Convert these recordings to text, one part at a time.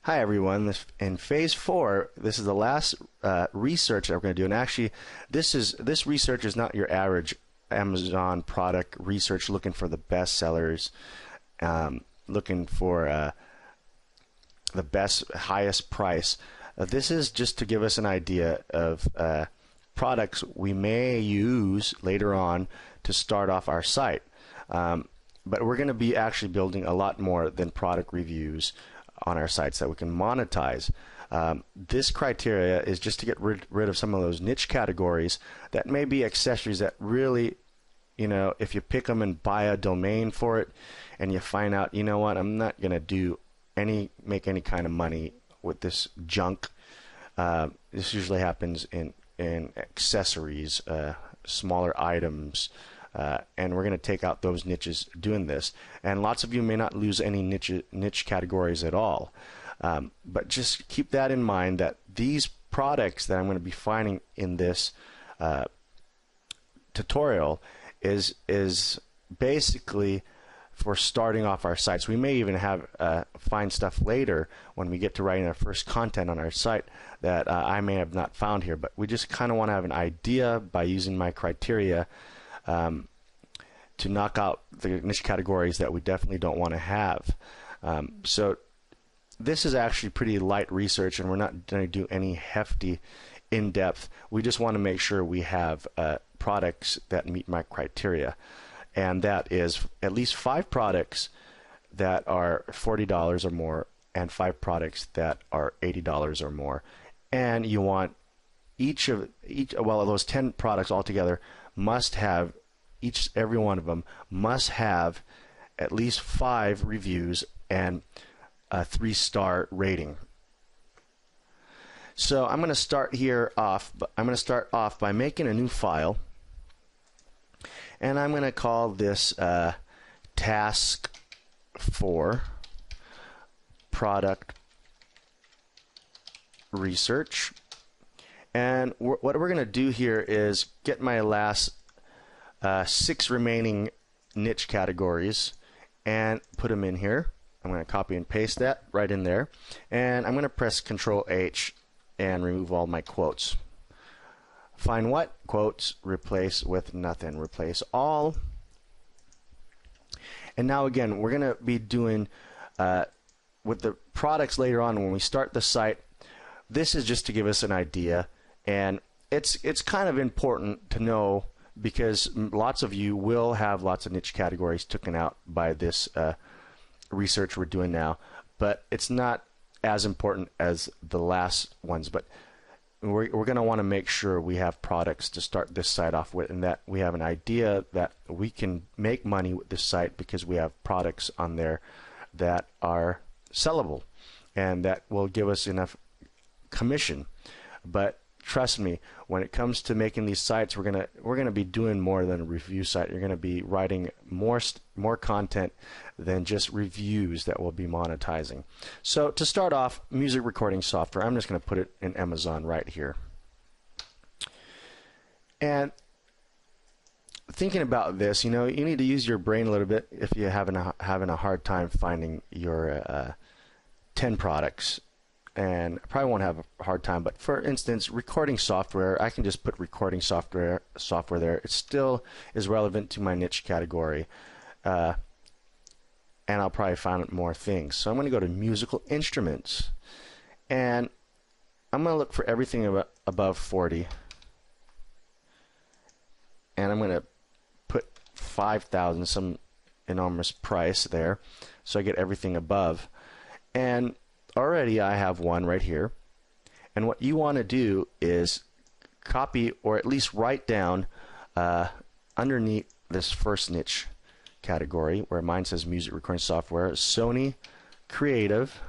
Hi everyone. In phase 4, this is the last research that we're going to do, and actually, this research is not your average Amazon product research looking for the best sellers, looking for the best, highest price. This is just to give us an idea of products we may use later on to start off our site. But we're going to be actually building a lot more than product reviews on our sites that we can monetize. This criteria is just to get rid of some of those niche categories that may be accessories that really, if you pick them and buy a domain for it and you find out, you know what, I'm not going to make any kind of money with this junk. This usually happens in accessories, smaller items, and we're going to take out those niches doing this. And lots of you may not lose any niche categories at all. But just keep that in mind, that these products that I'm going to be finding in this tutorial is basically for starting off our sites. We may even find stuff later when we get to writing our first content on our site that I may have not found here, but we just kind of want to have an idea by using my criteria to knock out the niche categories that we definitely don't want to have. So this is actually pretty light research, and we're not going to do any hefty in-depth. We just want to make sure we have products that meet my criteria, and that is at least 5 products that are $40 or more and 5 products that are $80 or more. And you want those 10 products altogether must have, every one of them must have at least 5 reviews and a 3-star rating. So I'm going to start off by making a new file, and I'm going to call this task 4 product research. And what we're going to do here is get my last 6 remaining niche categories and put them in here. I'm going to copy and paste that right in there, and I'm going to press Control H and remove all my quotes. Find what? Quotes, replace with nothing, replace all. And now again, we're going to be doing with the products later on when we start the site. This is just to give us an idea, and it's kind of important to know, because lots of you will have lots of niche categories taken out by this research we're doing now, but it's not as important as the last ones. But we're going to want to make sure we have products to start this site off with, and that we have an idea that we can make money with this site because we have products on there that are sellable and that will give us enough commission. But trust me, when it comes to making these sites, we're gonna be doing more than a review site. You're gonna be writing more content than just reviews that we'll be monetizing. So to start off, music recording software. I'm just gonna put it in Amazon right here. And thinking about this, you need to use your brain a little bit if you're having a hard time finding your 10 products. And I probably won't have a hard time, but for instance, recording software, I can just put recording software there. It still is relevant to my niche category, and I'll probably find more things. So I'm going to go to musical instruments, and I'm going to look for everything above 40, and I'm going to put 5,000, some enormous price there, so I get everything above. And already I have one right here, and what you want to do is copy, or at least write down underneath this first niche category where mine says music recording software, Sony Creative,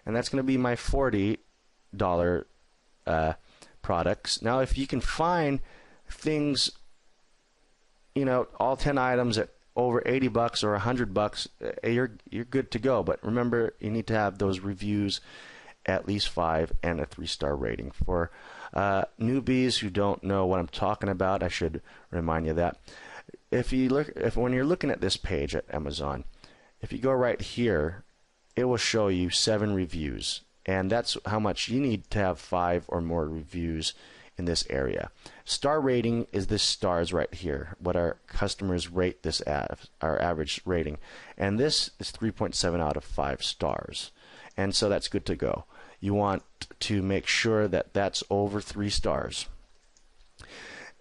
and that's going to be my $40 products. Now if you can find things, all 10 items at over $80 or $100, you're good to go. But remember, you need to have those reviews, at least 5, and a 3-star rating. For newbies who don't know what I'm talking about, I should remind you that when you're looking at this page at Amazon, if you go right here, it will show you 7 reviews. And that's how much you need to have 5 or more reviews in this area. Star rating is this stars right here, what our customers rate this at, our average rating. And this is 3.7 out of 5 stars. And so that's good to go. You want to make sure that that's over 3 stars.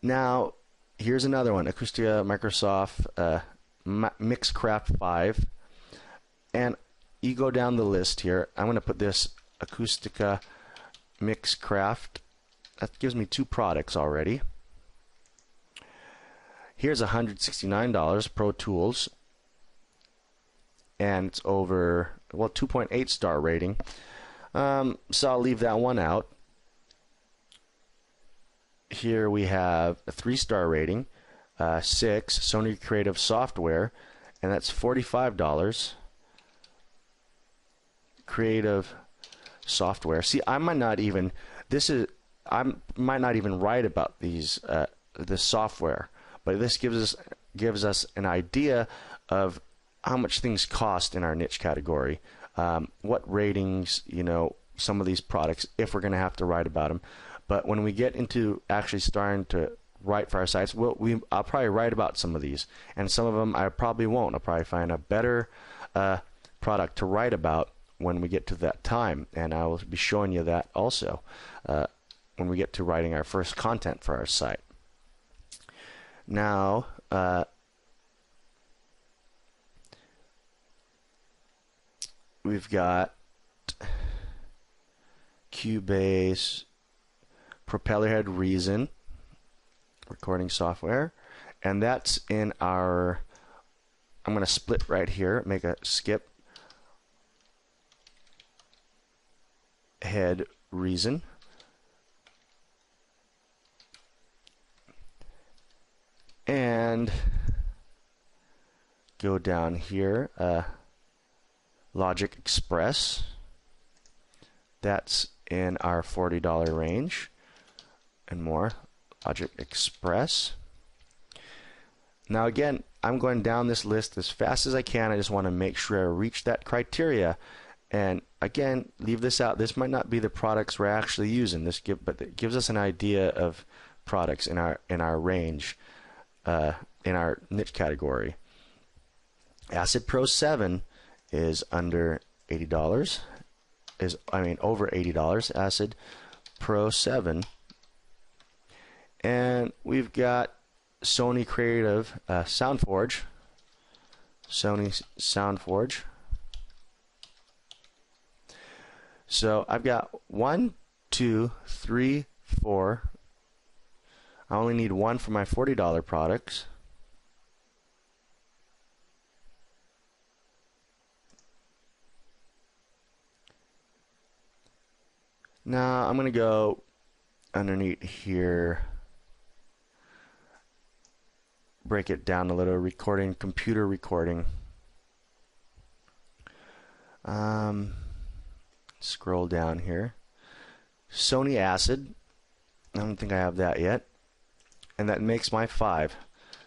Now, here's another one, Acoustica Microsoft Mixcraft 5. And you go down the list here. I'm going to put this Acoustica Mixcraft. That gives me 2 products already. Here's $169 Pro Tools. And it's over, well, 2.8 star rating. So I'll leave that one out. Here we have a 3-star rating, 6, Sony Creative Software, and that's $45. Creative Software. See, I might not even write about these this software, but this gives us an idea of how much things cost in our niche category, what ratings, some of these products, if we're going to have to write about them. But when we get into actually starting to write for our sites, I'll probably write about some of these, and some of them I probably won't. I'll probably find a better product to write about when we get to that time, and I will be showing you that also when we get to writing our first content for our site. Now, we've got Cubase, Propellerhead Reason recording software, and that's in our, I'm going to split right here, make a skip, head Reason. And go down here, Logic Express. That's in our $40 range and more. Logic Express. Now again, I'm going down this list as fast as I can. I just want to make sure I reach that criteria. And again, leave this out. This might not be the products we're actually using. But it gives us an idea of products in our range, in our niche category. Acid Pro 7 is under $80. Over $80. Acid Pro 7. And we've got Sony Creative SoundForge. Sony SoundForge. So I've got 1, 2, 3, 4. I only need 1 for my $40 products. Now I'm going to go underneath here, break it down a little, recording, computer recording. Scroll down here. Sony Acid. I don't think I have that yet. And that makes my 5.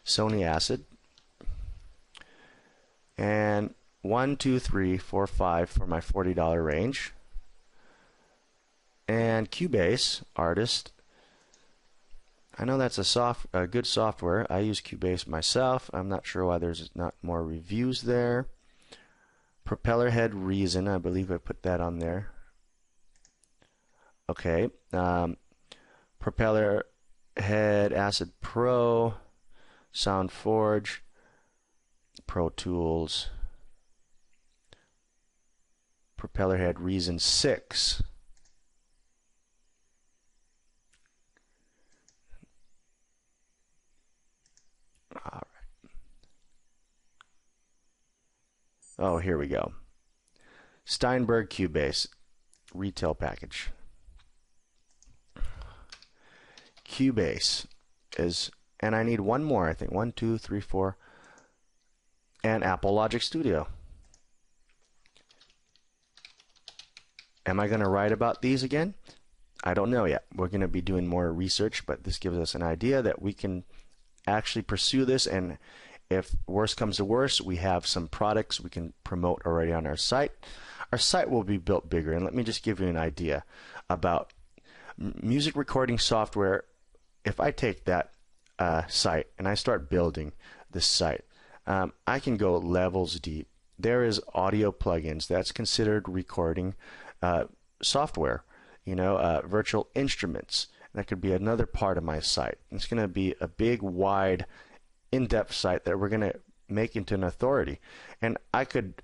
Sony Acid. And 1, 2, 3, 4, 5 for my $40 range. And Cubase Artist. I know that's a good software. I use Cubase myself. I'm not sure why there's not more reviews there. Propellerhead Reason. I believe I put that on there. Okay. Propellerhead Acid Pro, SoundForge, Pro Tools, Propellerhead Reason 6. All right. Oh, here we go. Steinberg Cubase retail package. Cubase is, and I need 1 more, I think. 1, 2, 3, 4. And Apple Logic Studio. Am I going to write about these again? I don't know yet. We're going to be doing more research, but this gives us an idea that we can actually pursue this, and if worse comes to worse, we have some products we can promote already on our site. our site will be built bigger. And let me just give you an idea about music recording software. If I take that site and I start building this site, I can go levels deep. There is audio plugins. That's considered recording software. Virtual instruments. That could be another part of my site. It's going to be a big, wide, in-depth site that we're going to make into an authority. And I could,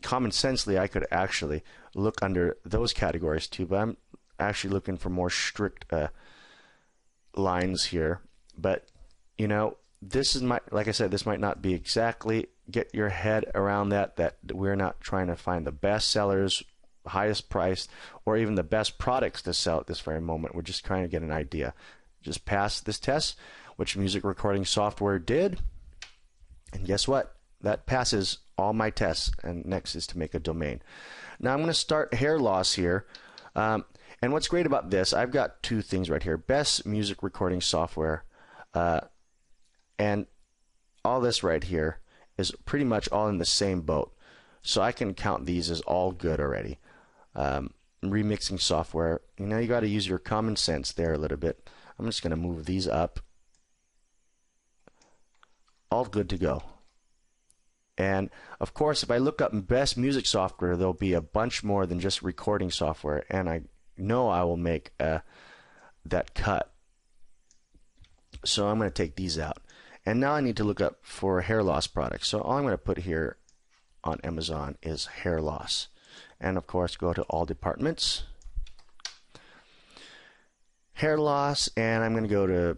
common sensely, I could actually look under those categories too, but I'm actually looking for more strict lines here. But, this is like I said, this might not be exactly get your head around that we're not trying to find the best sellers, highest price, or even the best products to sell at this very moment. We're just trying to get an idea. Just pass this test, which music recording software did, and guess what? That passes all my tests. And next is to make a domain. Now I'm going to start hair loss here. And what's great about this, I've got two things right here: best music recording software, and all this right here is pretty much all in the same boat. So I can count these as all good already. Remixing software, you got to use your common sense there a little bit. I'm just going to move these up. All good to go. And of course, if I look up best music software, there'll be a bunch more than just recording software, and I know I will make that cut. So I'm going to take these out. And now I need to look up for hair loss products. So all I'm going to put here on Amazon is hair loss. And of course, go to all departments, hair loss, and I'm going to go to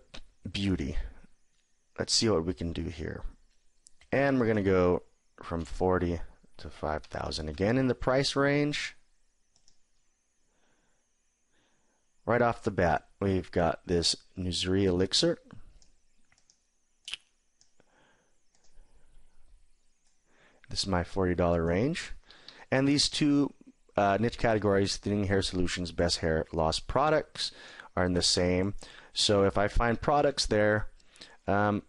beauty. Let's see what we can do here. And we're going to go from 40 to 5,000. Again, in the price range. Right off the bat, we've got this Nuzuri Elixir. This is my $40 range. And these two niche categories, thinning hair solutions, best hair loss products, are in the same. So if I find products there, the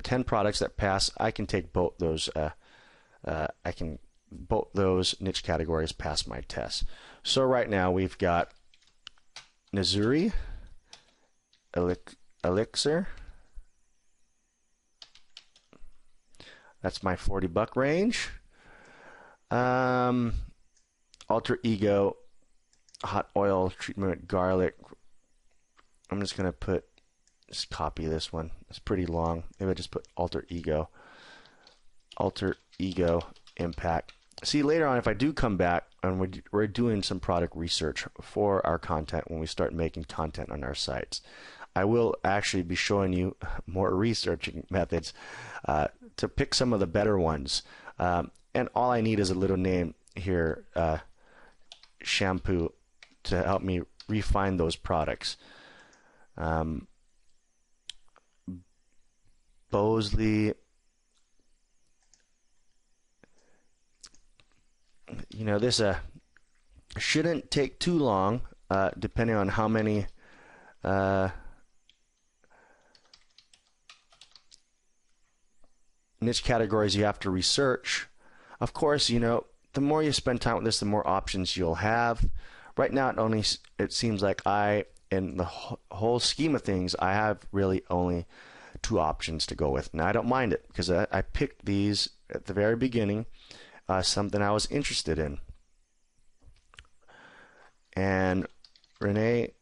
10 products that pass, I can take both those. Both those niche categories pass my test. So right now we've got Nuzuri Elixir. That's my $40 range. Alter Ego, hot oil treatment, garlic. I'm just going to just copy this one. It's pretty long. Maybe I just put Alter Ego impact. See, later on, if I do come back and we're doing some product research for our content when we start making content on our sites, I will actually be showing you more researching methods to pick some of the better ones. And all I need is a little name here, shampoo, to help me refine those products. Bosley, this shouldn't take too long, depending on how many niche categories you have to research. Of course, the more you spend time with this, the more options you'll have. Right now, it seems like in the whole scheme of things, I have really only two options to go with. Now, I don't mind it because I picked these at the very beginning, something I was interested in. And Renee,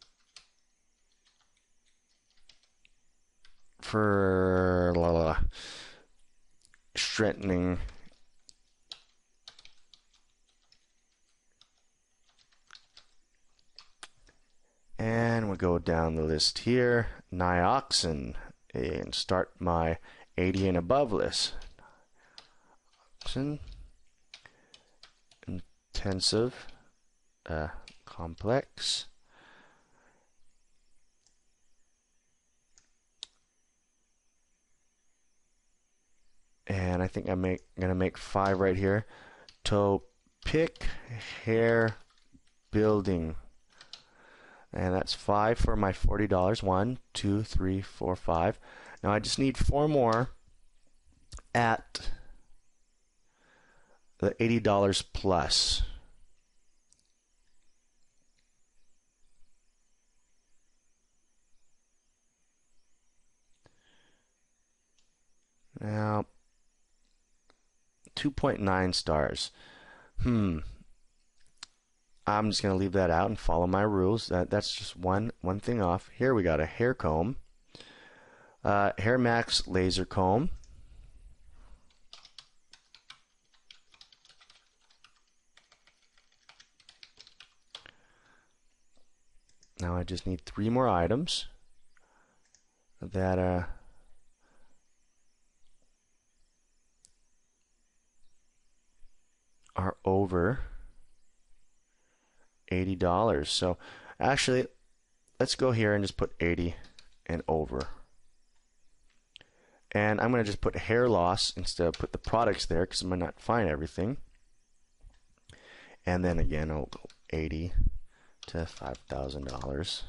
for strengthening and we'll go down the list here, Nioxin, and start my 80 and above list. Nioxin, intensive, complex, and I think I'm gonna make 5 right here. Topic hair building, and that's 5 for my $40. 1, 2, 3, 4, 5. Now I just need 4 more at the $80 plus. Now, 2.9 stars. I'm just going to leave that out and follow my rules. That's just one thing off. Here we got a hair comb. Hair Max laser comb. Now I just need 3 more items that are over $80. So actually, let's go here and just put 80 and over. And I'm going to just put hair loss instead of put the products there because I might not find everything. And then again, I'll go 80 to $5,000.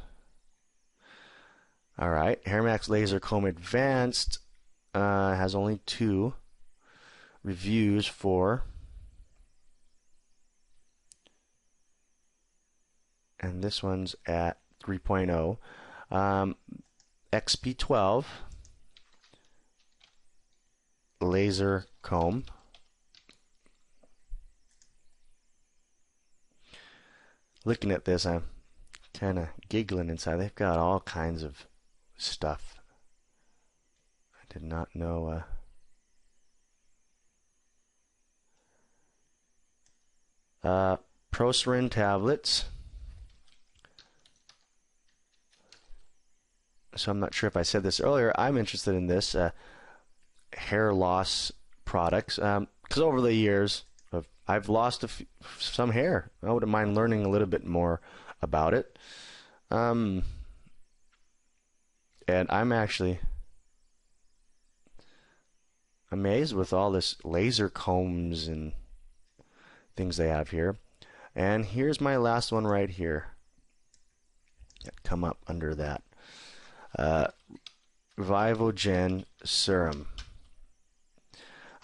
All right, Hair Max Laser Comb Advanced has only 2 reviews for, and this one's at 3.0. XP12 laser comb. Looking at this, I'm kind of giggling inside. They've got all kinds of stuff. I did not know. Procerin tablets. So I'm not sure if I said this earlier. I'm interested in this hair loss products because over the years I've lost some hair. I wouldn't mind learning a little bit more about it. And I'm actually amazed with all this laser combs and things they have here. And here's my last one right here. Come up under that. Vivogen serum.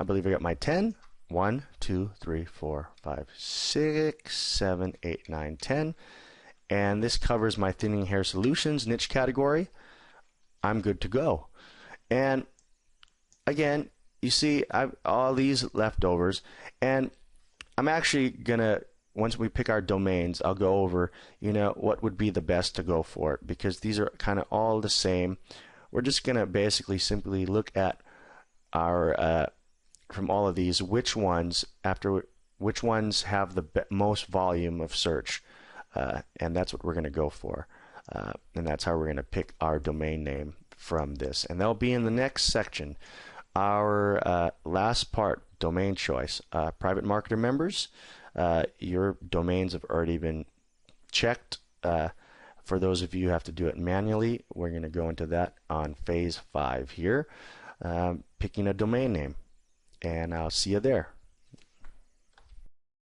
I believe I got my 10. 1, 2, 3, 4, 5, 6, 7, 8, 9, 10. And this covers my thinning hair solutions niche category. I'm good to go. And again, you see I've all these leftovers, and I'm actually gonna, once we pick our domains, I'll go over, what would be the best to go for, because these are kind of all the same. We're just gonna basically simply look at our from all of these, which ones have the most volume of search, and that's what we're going to go for, and that's how we're going to pick our domain name from this. And that'll be in the next section. Our last part, domain choice. Private marketer members, your domains have already been checked. For those of you who have to do it manually, we're going to go into that on phase 5 here, picking a domain name. And I'll see you there.